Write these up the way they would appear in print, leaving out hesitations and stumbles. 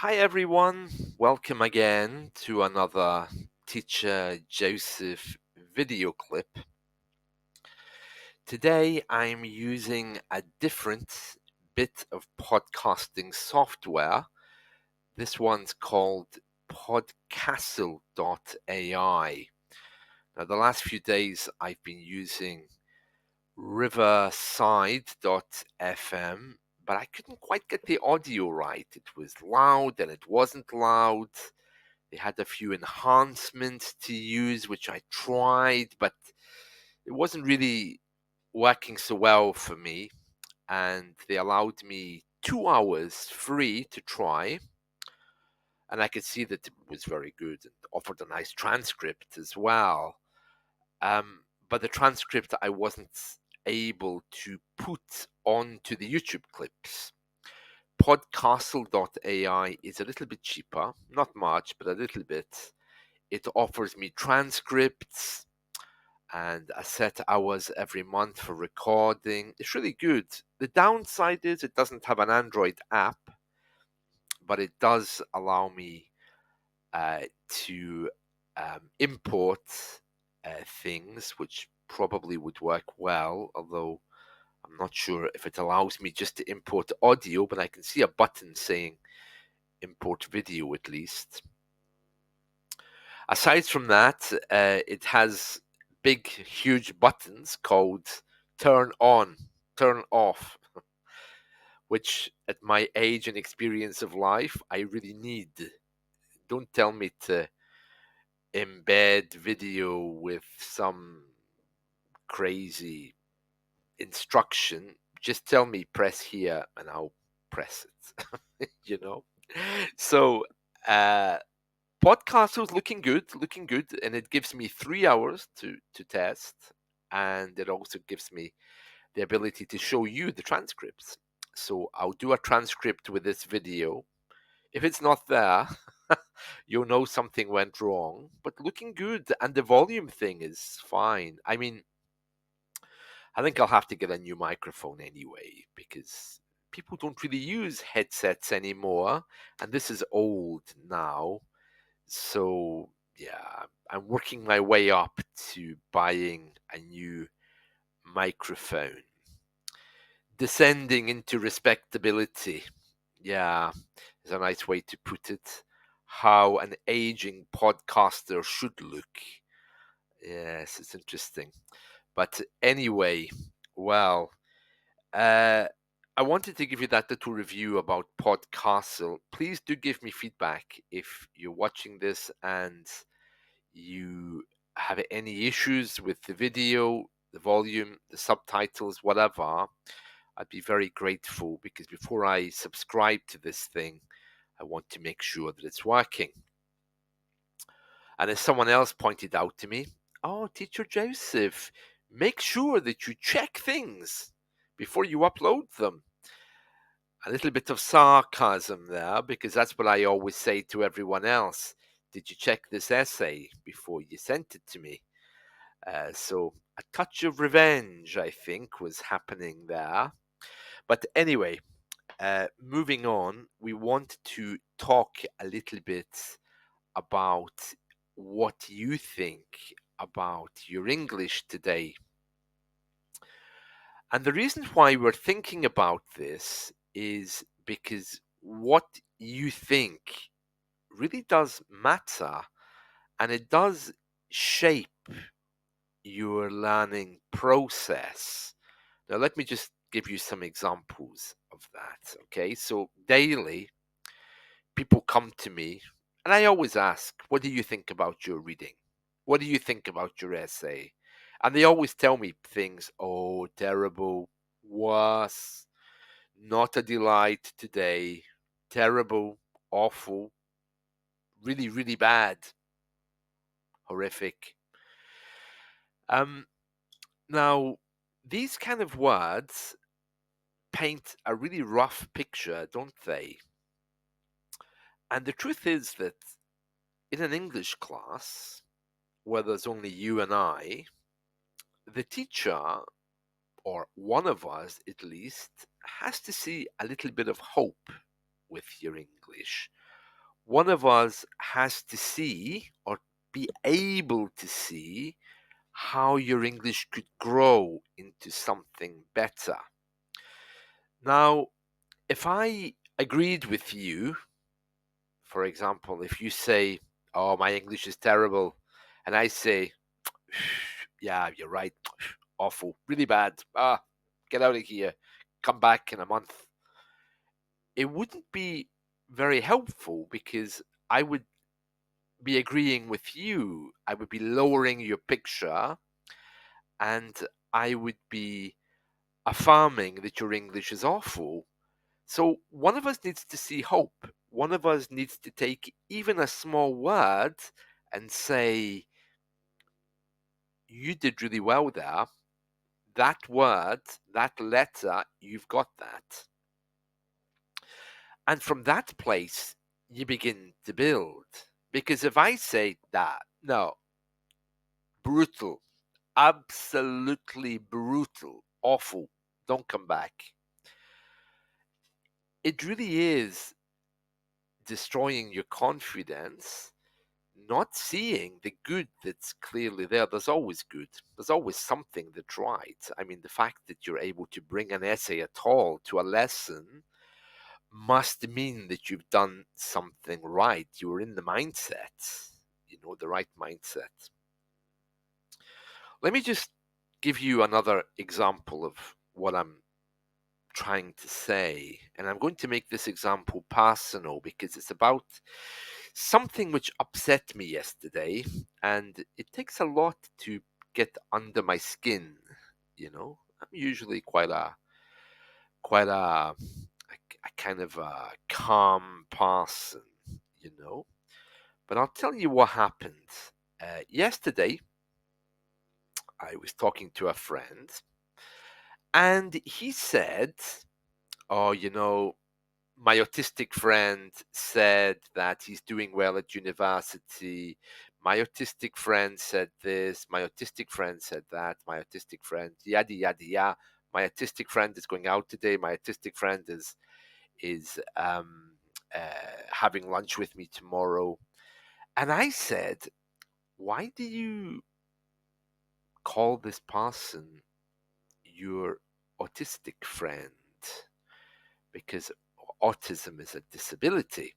Hi everyone, welcome again to another Teacher Joseph video clip. Today I'm using a different bit of podcasting software. This one's called Podcastle.ai. Now, the last few days I've been using Riverside.fm, but I couldn't quite get the audio right. It was loud and it wasn't loud. They had a few enhancements to use, which I tried, but it wasn't really working so well for me. And they allowed me 2 hours free to try. And I could see that it was very good and offered a nice transcript as well. But the transcript I wasn't able to put onto the YouTube clips. Podcastle.ai is a little bit cheaper, not much, but a little bit. It offers me transcripts and a set hours every month for recording. It's really good. The downside is it doesn't have an Android app, but it does allow me to import things, which probably would work well, although I'm not sure if it allows me just to import audio, but I can see a button saying import video at least. Aside from that, it has big, huge buttons called turn on, turn off, which at my age and experience of life, I really need. Don't tell me to embed video with some crazy instruction. Just tell me press here and I'll press it, you know? So, uh, podcast was looking good, and it gives me 3 hours to test, and it also gives me the ability to show you the transcripts. So I'll do a transcript with this video. If it's not there, you'll know something went wrong. But looking good, and the volume thing is fine. I mean, I think I'll have to get a new microphone anyway because people don't really use headsets anymore, and this is old now. So yeah, I'm working my way up to buying a new microphone. Descending into respectability. Yeah, is a nice way to put it. How an aging podcaster should look. Yes, it's interesting. But anyway, well, uh, I wanted to give you that little review about Podcastle. Please do give me feedback if you're watching this and you have any issues with the video, the volume, the subtitles, whatever. I'd be very grateful because before I subscribe to this thing, I want to make sure that it's working. And as someone else pointed out to me, oh, Teacher Joseph, make sure that you check things before you upload them. A little bit of sarcasm there because that's what I always say to everyone else. Did you check this essay before you sent it to me? So a touch of revenge, I think, was happening there. But anyway, moving on, we want to talk a little bit about what you think about your English today. And the reason why we're thinking about this is because what you think really does matter and it does shape your learning process. Now, let me just give you some examples of that. Okay, so daily, people come to me and I always ask, what do you think about your reading? What do you think about your essay? And they always tell me things, oh, terrible, worse, not a delight today, terrible, awful, really, really bad, horrific. Um, Now, these kind of words paint a really rough picture, don't they? And the truth is that in an English class, where there's only you and I, the teacher, or one of us at least, has to see a little bit of hope with your English. one of us has to see or be able to see how your English could grow into something better. Now, if I agreed with you, for example, if you say, "Oh, my English is terrible," and I say, "Yeah, you're right, awful, really bad. Get out of here, come back in a month," it wouldn't be very helpful because I would be agreeing with you. I would be lowering your picture, and I would be affirming that your English is awful. So one of us needs to see hope. One of us needs to take even a small word and say, "You did really well there. That word, that letter, you've got that." And from that place, you begin to build. Because if I say that, no, brutal, absolutely brutal, awful, don't come back, it really is destroying your confidence, not seeing the good that's clearly there. There's always good. There's always something that's right. I mean, the fact that you're able to bring an essay at all to a lesson must mean that you've done something right. You're in the mindset, the right mindset. Let me just give you another example of what I'm trying to say. And I'm going to make this example personal because it's about something which upset me yesterday. And it takes a lot to get under my skin. I'm usually quite a kind of a calm person, you know. But I'll tell you what happened. Yesterday, I was talking to a friend, and he said, "Oh, my autistic friend said that he's doing well at university. My autistic friend said this. My autistic friend said that. My autistic friend, yada yada yada. My autistic friend is going out today. My autistic friend is having lunch with me tomorrow." And I said, "Why do you call this person your autistic friend? Because autism is a disability."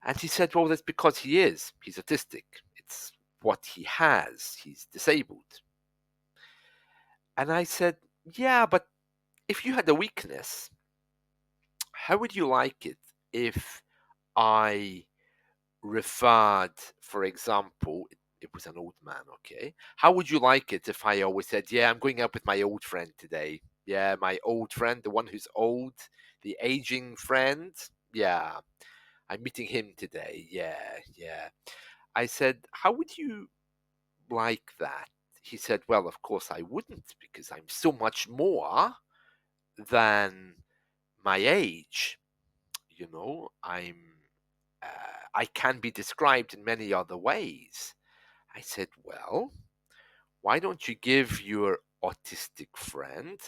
And he said, "Well, that's because he is. He's autistic. It's what he has. He's disabled." And I said, "Yeah, but if you had a weakness, how would you like it if I referred, for example, it was an old man, okay? How would you like it if I always said, 'Yeah, I'm going out with my old friend today. Yeah, my old friend, the one who's old, the aging friend. Yeah, I'm meeting him today. Yeah, yeah.'" I said, "How would you like that?" He said, "Well, of course I wouldn't, because I'm so much more than my age. I can be described in many other ways." I said, "Well, why don't you give your autistic friend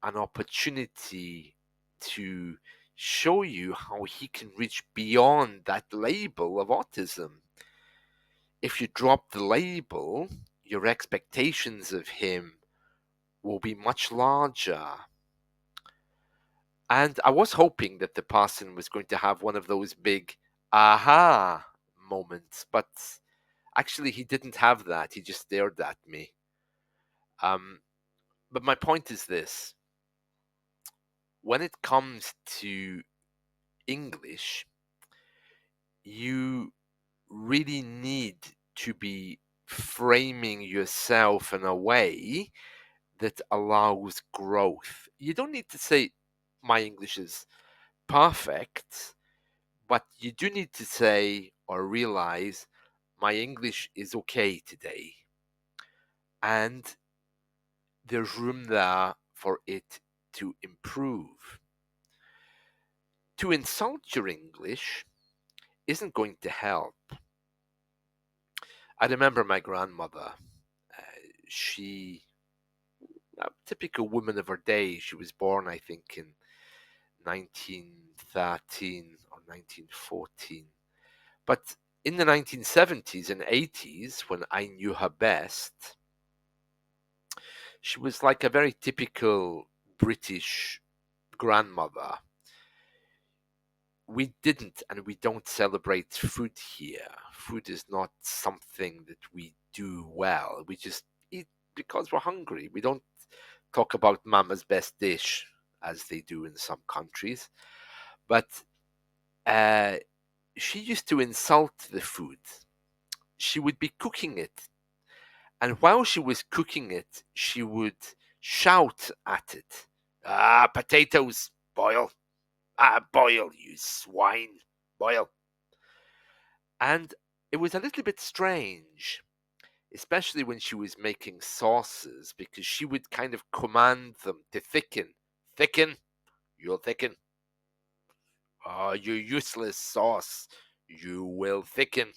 an opportunity to show you how he can reach beyond that label of autism? If you drop the label, your expectations of him will be much larger." And I was hoping that the person was going to have one of those big aha moments, but actually he didn't have that. He just stared at me. Um, but my point is this: when it comes to English, you really need to be framing yourself in a way that allows growth. You don't need to say, "My English is perfect," but you do need to say or realize, "My English is okay today." And there's room there for it to improve. To insult your English isn't going to help. I remember my grandmother. She, a typical woman of her day, she was born, I think, in 1913 or 1914. But in the 1970s and 80s, when I knew her best, she was like a very typical British grandmother. We didn't and we don't celebrate food here. Food is not something that we do well. We just eat because we're hungry. We don't talk about mama's best dish as they do in some countries. But uh, she used to insult the food. She would be cooking it, and while she was cooking it, she would shout at it. Ah, potatoes, boil. Ah, boil, you swine, boil. And it was a little bit strange, especially when she was making sauces, because she would kind of command them to thicken. Thicken, you'll thicken. Oh, you useless sauce, you will thicken.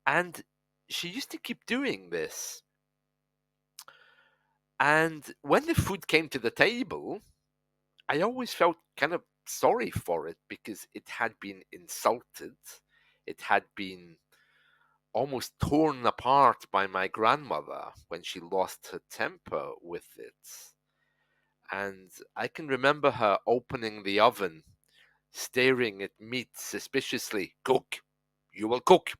And she used to keep doing this. And when the food came to the table, I always felt kind of sorry for it because it had been insulted. It had been almost torn apart by my grandmother when she lost her temper with it. And I can remember her opening the oven, staring at meat suspiciously. Cook, you will cook.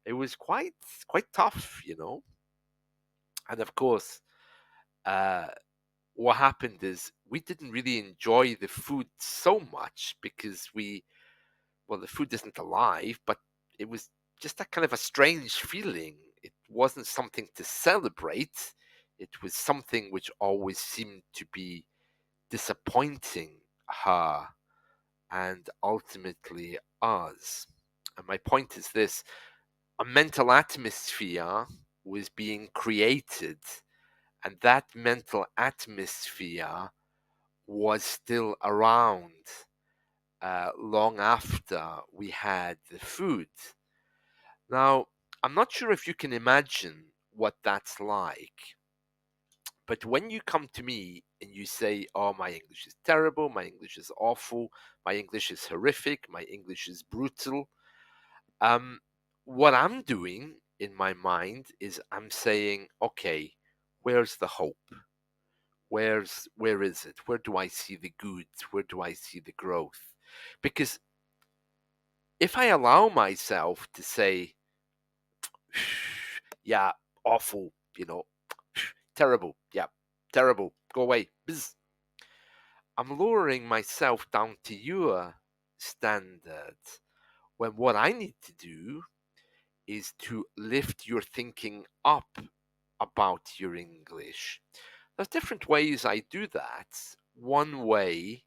It was quite tough. And of course, uh, what happened is we didn't really enjoy the food so much because the food isn't alive, but it was just a kind of a strange feeling. It wasn't something to celebrate. It was something which always seemed to be disappointing her and ultimately us. And my point is this: a mental atmosphere was being created, and that mental atmosphere was still around long after we had the food. Now, I'm not sure if you can imagine what that's like, but when you come to me and you say, oh, my English is terrible, my English is awful, my English is horrific, my English is brutal, um, what I'm doing in my mind is I'm saying, okay, where's the hope? Where is it? Where do I see the good? Where do I see the growth? Because if I allow myself to say, yeah, awful, terrible, yeah, terrible, go away, bzz, I'm lowering myself down to your standard when what I need to do is to lift your thinking up about your English. There's different ways I do that. One way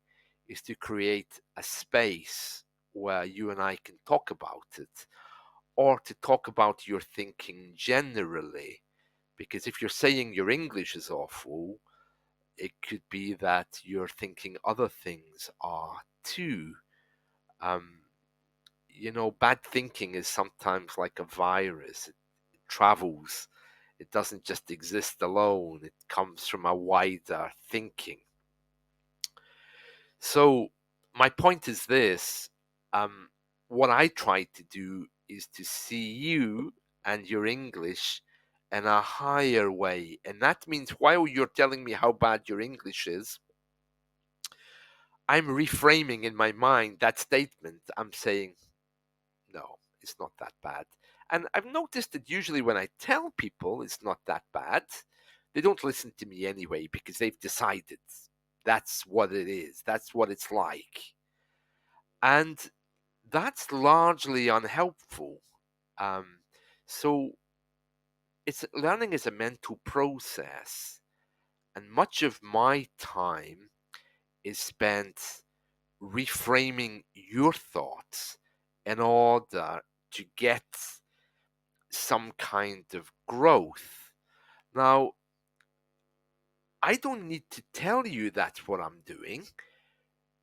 is to create a space where you and I can talk about it, or to talk about your thinking generally. Because if you're saying your English is awful, it could be that you're thinking other things are too. Um, bad thinking is sometimes like a virus. It travels. It doesn't just exist alone. It comes from a wider thinking. So my point is this: um, what I try to do is to see you and your English in a higher way, and that means while you're telling me how bad your English is, I'm reframing in my mind that statement. I'm saying, no, it's not that bad. And I've noticed that usually when I tell people it's not that bad, they don't listen to me anyway because they've decided that's what it is, that's what it's like. And that's largely unhelpful. Um, so it's learning is a mental process, and much of my time is spent reframing your thoughts in order to get some kind of growth. Now, I don't need to tell you that's what I'm doing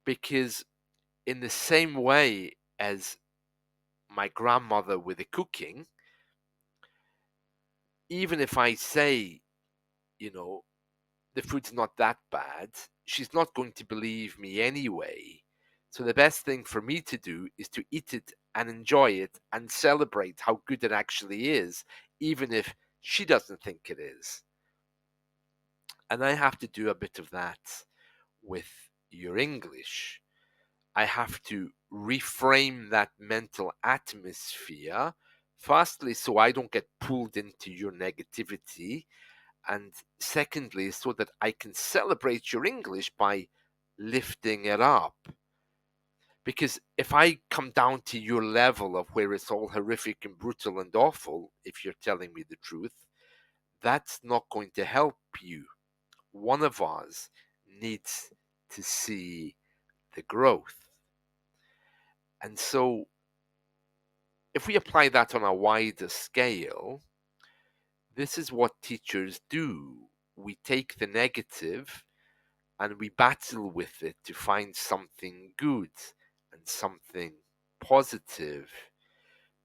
because, in the same way as my grandmother with the cooking, even if I say, you know, the food's not that bad, she's not going to believe me anyway. So the best thing for me to do is to eat it and enjoy it and celebrate how good it actually is, even if she doesn't think it is. And I have to do a bit of that with your English. I have to reframe that mental atmosphere, firstly, so I don't get pulled into your negativity, and secondly, so that I can celebrate your English by lifting it up. Because if I come down to your level of where it's all horrific and brutal and awful, if you're telling me the truth, that's not going to help you. One of us needs to see the growth. And so, if we apply that on a wider scale, this is what teachers do. We take the negative and we battle with it to find something good and something positive,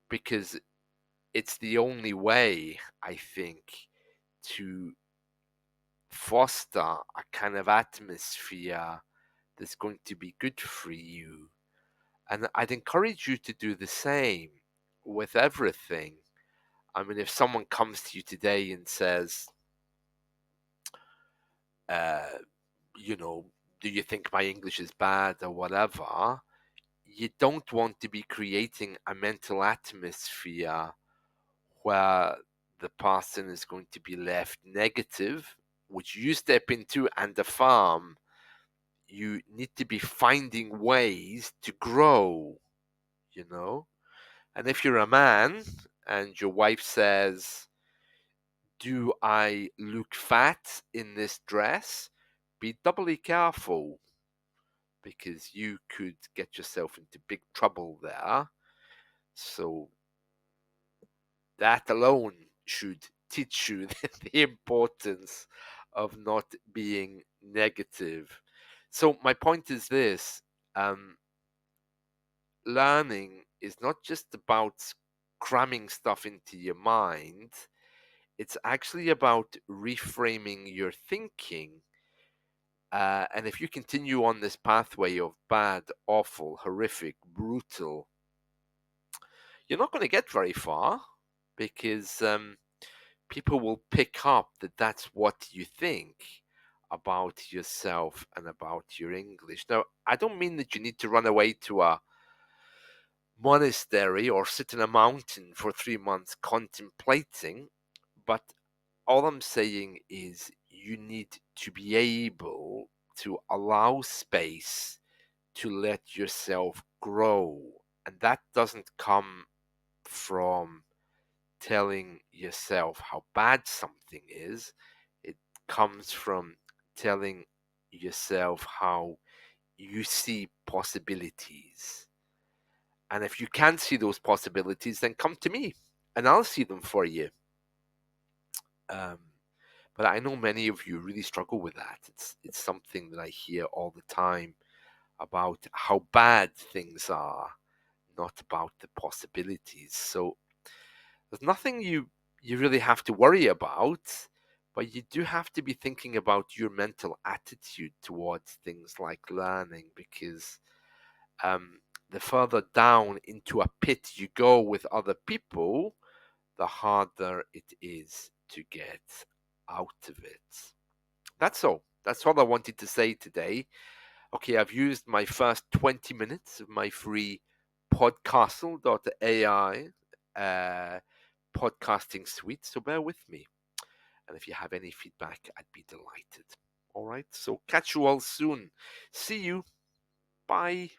because it's the only way, I think, to foster a kind of atmosphere that's going to be good for you. And I'd encourage you to do the same with everything. I mean, if someone comes to you today and says, uh, you know, do you think my English is bad or whatever, you don't want to be creating a mental atmosphere where the person is going to be left negative, which you step into and affirm. You need to be finding ways to grow, you know? And if you're a man and your wife says, do I look fat in this dress? Be doubly careful, because you could get yourself into big trouble there. So that alone should teach you the importance of not being negative. So my point is this: um, learning is not just about cramming stuff into your mind. It's actually about reframing your thinking. And if you continue on this pathway of bad, awful, horrific, brutal, you're not going to get very far, because people will pick up that that's what you think about yourself and about your English. Now, I don't mean that you need to run away to a monastery or sit in a mountain for 3 months contemplating, but all I'm saying is you need to be able to allow space to let yourself grow. And that doesn't come from telling yourself how bad something is. It comes from telling yourself how you see possibilities. And if you can't see those possibilities, then come to me and I'll see them for you. Um, but I know many of you really struggle with that. It's something that I hear all the time about how bad things are, not about the possibilities. So there's nothing you really have to worry about, but you do have to be thinking about your mental attitude towards things like learning, because um, the further down into a pit you go with other people, the harder it is to get out of it. That's all. That's all I wanted to say today. Okay, I've used my first 20 minutes of my free Podcastle.ai podcasting suite, so bear with me. And if you have any feedback, I'd be delighted. All right, so catch you all soon. See you. Bye.